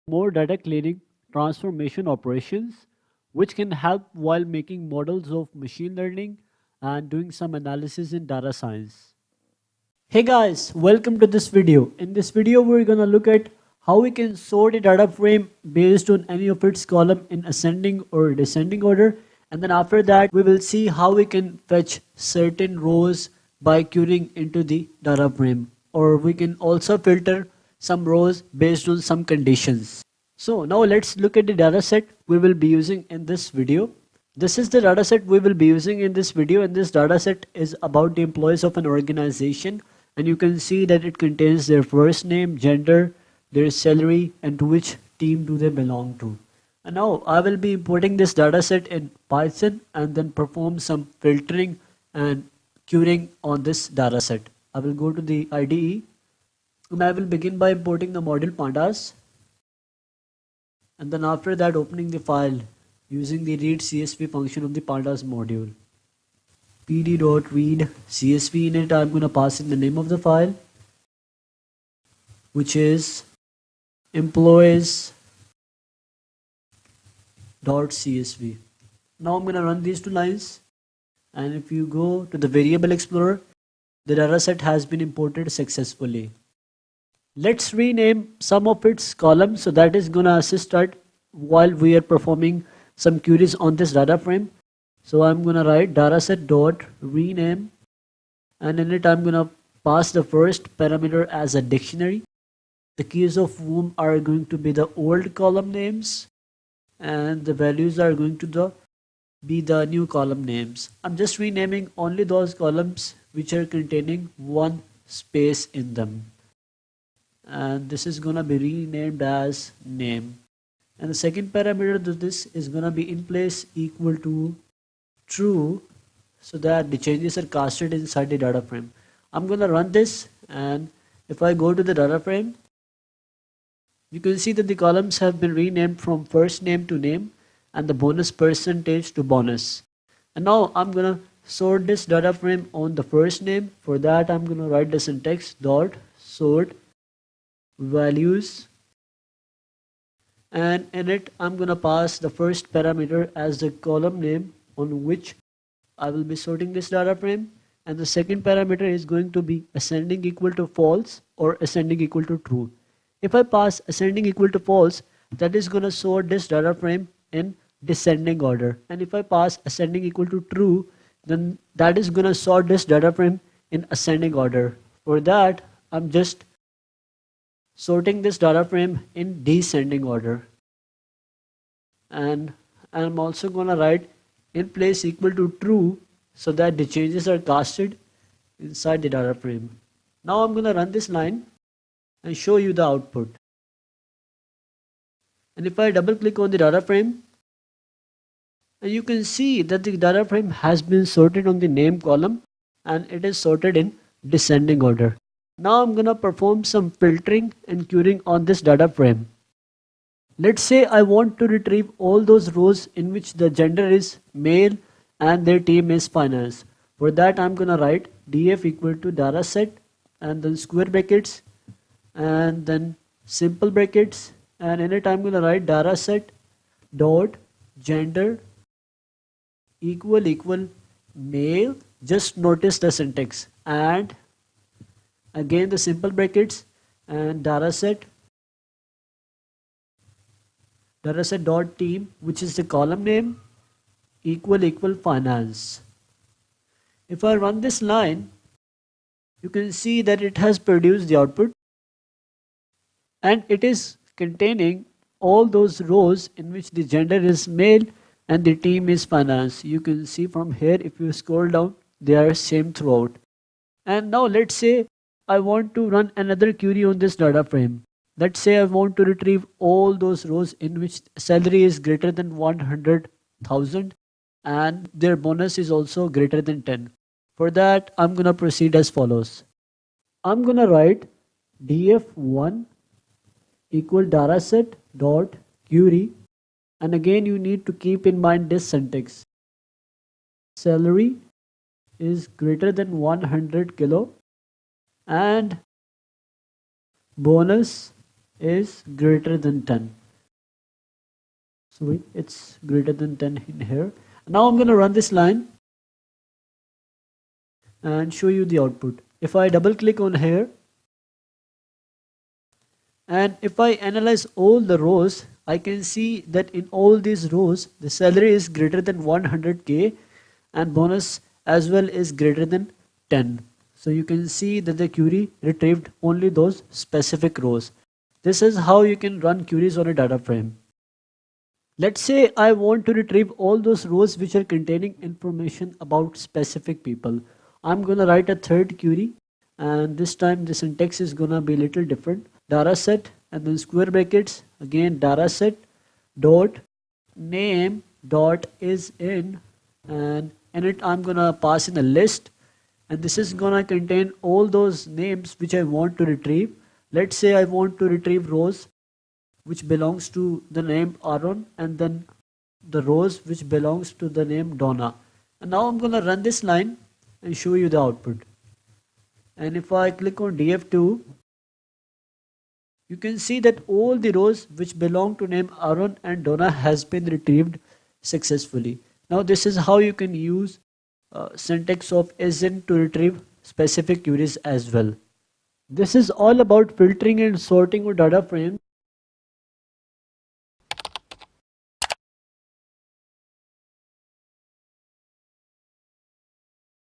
more data cleaning transformation operations, which can help while making models of machine learning and doing some analysis in data science. Hey guys, welcome to this video. In this video, we're gonna look at how we can sort a data frame based on any of its column in ascending or descending order. And then after that, we will see how we can fetch certain rows by querying into the data frame. Or we can also filter some rows based on some conditions. So now let's look at the data set we will be using in this video. This is the data set we will be using in this video, and this data set is about the employees of an organization, and you can see that it contains their first name, gender, their salary, and to which team do they belong to. And now I will be importing this data set in Python and then perform some filtering and querying on this data set. I will go to the IDE and I will begin by importing the model pandas, and then after that opening the file using the read CSV function of the pandas module. pd.read CSV. In it I'm going to pass in the name of the file, which is employees.csv. Now I'm going to run these two lines, and if you go to the variable explorer, the dataset has been imported successfully. Let's rename some of its columns, so that is going to assist us while we are performing some queries on this data frame. So I'm going to write dataset dot rename, and in it I'm going to pass the first parameter as a dictionary, the keys of whom are going to be the old column names and the values are going to be the new column names. I'm just renaming only those columns which are containing one space in them, and this is going to be renamed as name. And the second parameter to this is going to be in place equal to true, so that the changes are casted inside the data frame. I'm going to run this, and if I go to the data frame, you can see that the columns have been renamed from first name to name and the bonus percentage to bonus. And now I'm going to sort this data frame on the first name. For that I'm going to write the syntax dot sort values, and in it I'm going to pass the first parameter as the column name on which I will be sorting this data frame, and the second parameter is going to be ascending equal to false or ascending equal to true. If I pass ascending equal to false, that is going to sort this data frame in descending order, and if I pass ascending equal to true, then that is going to sort this data frame in ascending order. For that I'm just sorting this data frame in descending order, and I'm also going to write in place equal to true, so that the changes are casted inside the data frame. Now I'm going to run this line and show you the output. And if I double click on the data frame, and you can see that the data frame has been sorted on the name column and it is sorted in descending order. Now I'm going to perform some filtering and querying on this data frame. Let's say I want to retrieve all those rows in which the gender is male and their team is finance. For that I'm going to write df equal to dataset and then square brackets and then simple brackets, and in it I'm going to write dataset dot gender equal male. Just notice the syntax, and again the simple brackets and dataset dot team, which is the column name, equal finance. If I run this line, you can see that it has produced the output, and it is containing all those rows in which the gender is male and the team is finance. You can see from here, if you scroll down, they are same throughout. And now let's say I want to run another query on this data frame. Let's say I want to retrieve all those rows in which salary is greater than 100,000 and their bonus is also greater than 10. For that I'm going to proceed as follows. I'm going to write df1 equal dataset dot query, and again you need to keep in mind this syntax. Salary is greater than 100 kilo and bonus is greater than 10. Sorry, it's greater than 10 in here. Now I'm going to run this line and show you the output. If I double click on here and if I analyze all the rows, I can see that in all these rows the salary is greater than 100k and bonus as well is greater than 10. So you can see that the query retrieved only those specific rows. This is how you can run queries on a data frame. Let's say I want to retrieve all those rows which are containing information about specific people. I'm gonna write a third query, and this time the syntax is gonna be a little different. Dataset and then square brackets, again dataset dot name dot is in, and in it I'm gonna pass in a list, and this is gonna contain all those names which I want to retrieve. Let's say I want to retrieve rows which belongs to the name Aaron and then the rows which belongs to the name Donna. And now I'm gonna run this line and show you the output. And if I click on df2, you can see that all the rows which belong to name Aaron and Donna has been retrieved successfully. Now this is how you can use syntax of isIn to retrieve specific queries as well. This is all about filtering and sorting with data frames.